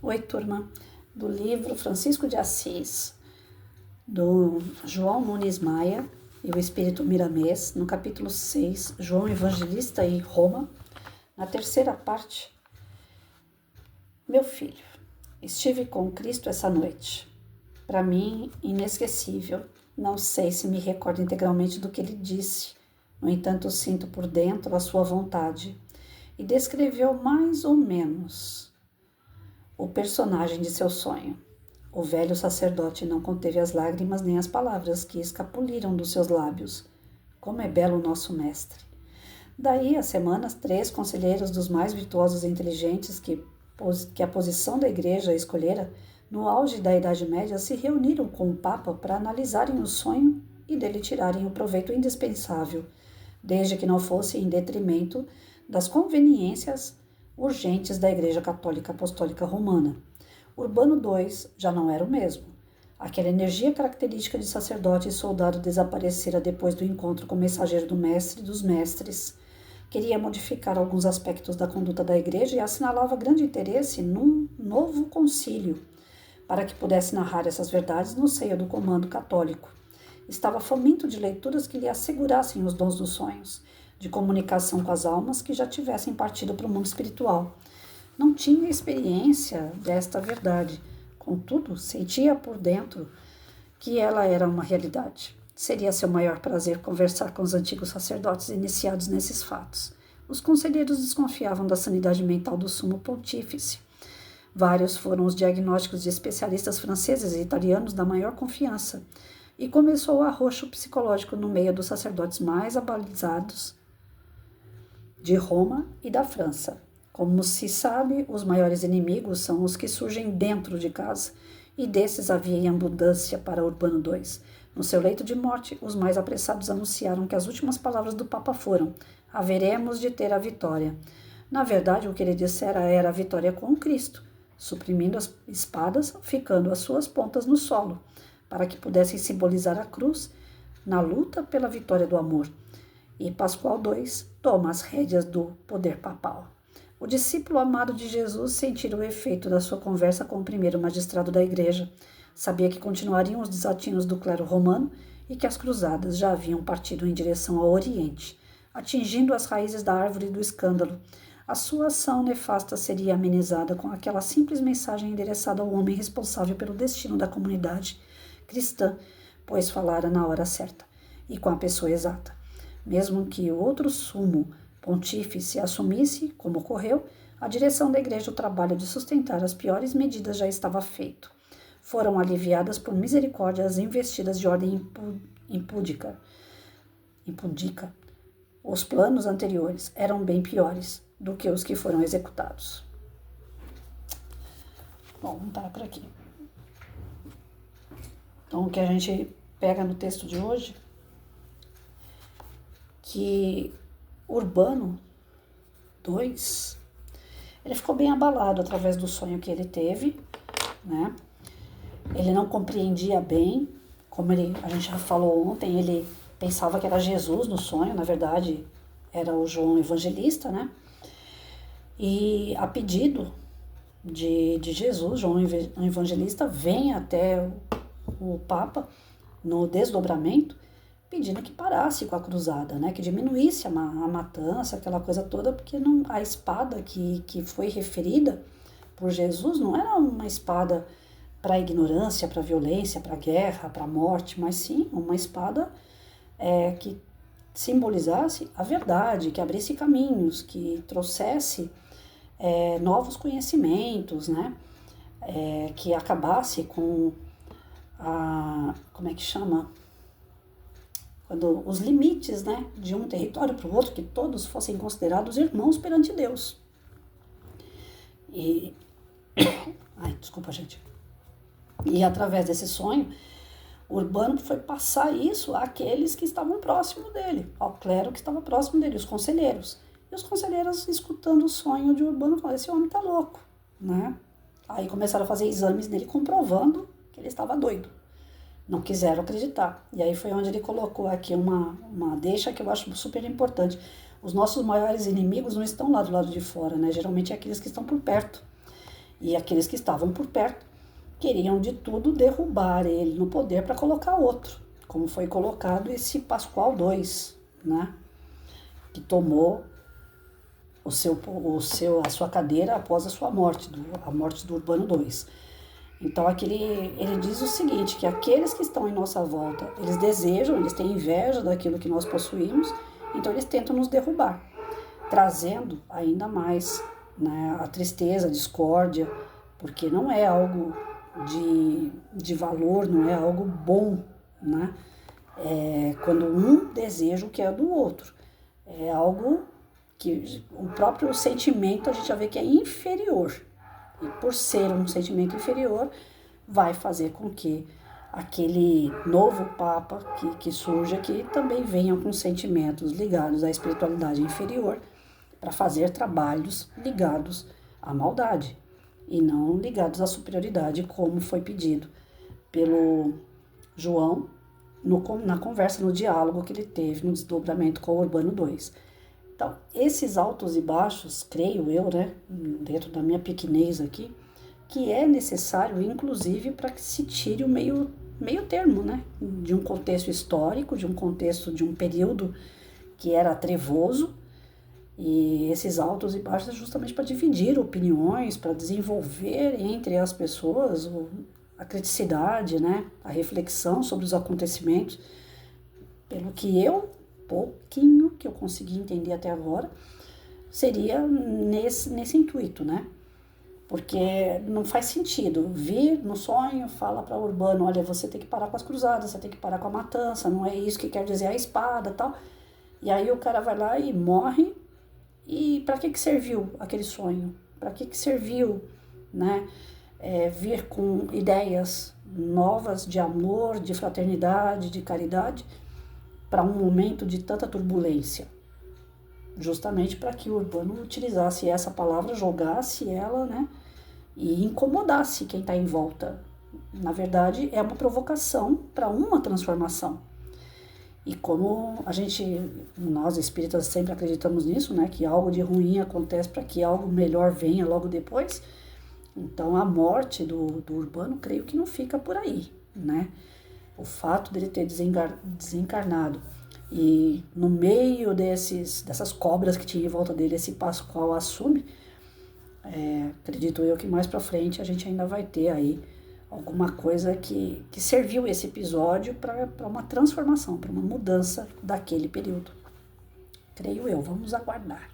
Oi, turma, do livro Francisco de Assis, do João Nunes Maia e o Espírito Miramês, no capítulo 6, João Evangelista e Roma, na terceira parte. Meu filho, estive com Cristo essa noite. Para mim, inesquecível. Não sei se me recordo integralmente do que ele disse. No entanto, sinto por dentro a sua vontade. E descreveu mais ou menos o personagem de seu sonho. O velho sacerdote não conteve as lágrimas nem as palavras que escapuliram dos seus lábios. Como é belo o nosso mestre! Daí a semanas, 3 conselheiros dos mais virtuosos e inteligentes que a posição da igreja escolhera, no auge da Idade Média, se reuniram com o Papa para analisarem o sonho e dele tirarem o proveito indispensável, desde que não fosse em detrimento das conveniências urgentes da Igreja Católica Apostólica Romana. Urbano II já não era o mesmo. Aquela energia característica de sacerdote e soldado desaparecera depois do encontro com o mensageiro do mestre dos mestres. Queria modificar alguns aspectos da conduta da Igreja e assinalava grande interesse num novo concílio, para que pudesse narrar essas verdades no seio do comando católico. Estava faminto de leituras que lhe assegurassem os dons dos sonhos, de comunicação com as almas que já tivessem partido para o mundo espiritual. Não tinha experiência desta verdade, contudo, sentia por dentro que ela era uma realidade. Seria seu maior prazer conversar com os antigos sacerdotes iniciados nesses fatos. Os conselheiros desconfiavam da sanidade mental do sumo pontífice. Vários foram os diagnósticos de especialistas franceses e italianos da maior confiança, e começou o arroxo psicológico no meio dos sacerdotes mais abalizados de Roma e da França. Como se sabe, os maiores inimigos são os que surgem dentro de casa, e desses havia em abundância para Urbano II. No seu leito de morte, os mais apressados anunciaram que as últimas palavras do Papa foram: haveremos de ter a vitória. Na verdade, o que ele dissera era a vitória com Cristo, suprimindo as espadas, ficando as suas pontas no solo, para que pudessem simbolizar a cruz na luta pela vitória do amor. E Pascoal II toma as rédeas do poder papal. O discípulo amado de Jesus sentira o efeito da sua conversa com o primeiro magistrado da igreja. Sabia que continuariam os desatinos do clero romano e que as cruzadas já haviam partido em direção ao Oriente, atingindo as raízes da árvore do escândalo. A sua ação nefasta seria amenizada com aquela simples mensagem endereçada ao homem responsável pelo destino da comunidade cristã, pois falara na hora certa e com a pessoa exata. Mesmo que outro sumo pontífice assumisse, como ocorreu, a direção da igreja, o trabalho de sustentar as piores medidas já estava feito. Foram aliviadas por misericórdia as investidas de ordem impúdica. Os planos anteriores eram bem piores do que os que foram executados. Bom, vamos parar por aqui. Então, o que a gente pega no texto de hoje, que Urbano II, ele ficou bem abalado através do sonho que ele teve, né? Ele não compreendia bem, como a gente já falou ontem, ele pensava que era Jesus no sonho, na verdade era o João Evangelista, né? E a pedido de Jesus, João Evangelista vem até o Papa no desdobramento, pedindo que parasse com a cruzada, né? Que diminuísse a matança, aquela coisa toda, porque a espada que foi referida por Jesus não era uma espada para a ignorância, para a violência, para a guerra, para a morte, mas sim uma espada que simbolizasse a verdade, que abrisse caminhos, que trouxesse novos conhecimentos, né? Que acabasse com como é que chama? Quando os limites, né, de um território para o outro, que todos fossem considerados irmãos perante Deus. Desculpa, gente. E através desse sonho, Urbano foi passar isso àqueles que estavam próximo dele, ao clero que estava próximo dele, os conselheiros. E os conselheiros, escutando o sonho de Urbano, falaram: esse homem está louco, né? Aí começaram a fazer exames nele, comprovando que ele estava doido. Não quiseram acreditar. E aí foi onde ele colocou aqui uma deixa que eu acho super importante. Os nossos maiores inimigos não estão lá do lado de fora, né? Geralmente é aqueles que estão por perto. E aqueles que estavam por perto queriam de tudo derrubar ele no poder para colocar outro, como foi colocado esse Pascoal II, né? Que tomou a sua cadeira após a sua morte, a morte do Urbano II. Então ele diz o seguinte, que aqueles que estão em nossa volta, eles desejam, eles têm inveja daquilo que nós possuímos, então eles tentam nos derrubar, trazendo ainda mais, né, a tristeza, a discórdia, porque não é algo de valor, não é algo bom, né? Quando um deseja o que é do outro, é algo que o próprio sentimento a gente já vê que é inferior. E por ser um sentimento inferior, vai fazer com que aquele novo Papa que surge aqui também venha com sentimentos ligados à espiritualidade inferior para fazer trabalhos ligados à maldade e não ligados à superioridade, como foi pedido pelo João na conversa, no diálogo que ele teve no desdobramento com o Urbano II. Então, esses altos e baixos, creio eu, né, dentro da minha pequenez aqui, que é necessário, inclusive, para que se tire o meio termo, né, de um contexto histórico, de um contexto, de um período que era trevoso, e esses altos e baixos é justamente para dividir opiniões, para desenvolver entre as pessoas a criticidade, né, a reflexão sobre os acontecimentos, pelo que pouquinho que eu consegui entender até agora, seria nesse intuito, né? Porque não faz sentido vir no sonho, fala para Urbano, olha, você tem que parar com as cruzadas, você tem que parar com a matança, não é isso que quer dizer a espada, tal. E aí o cara vai lá e morre, e para que serviu aquele sonho? Para que serviu, né? Vir com ideias novas de amor, de fraternidade, de caridade, para um momento de tanta turbulência, justamente para que o Urbano utilizasse essa palavra, jogasse ela, né, e incomodasse quem está em volta. Na verdade, é uma provocação para uma transformação. E como nós espíritas sempre acreditamos nisso, né, que algo de ruim acontece para que algo melhor venha logo depois, então a morte do Urbano, creio que não fica por aí, né? O fato dele ter desencarnado e no meio dessas cobras que tinha em volta dele, esse Pascoal assume, acredito eu que mais pra frente a gente ainda vai ter aí alguma coisa que serviu esse episódio para uma transformação, para uma mudança daquele período. Creio eu, vamos aguardar.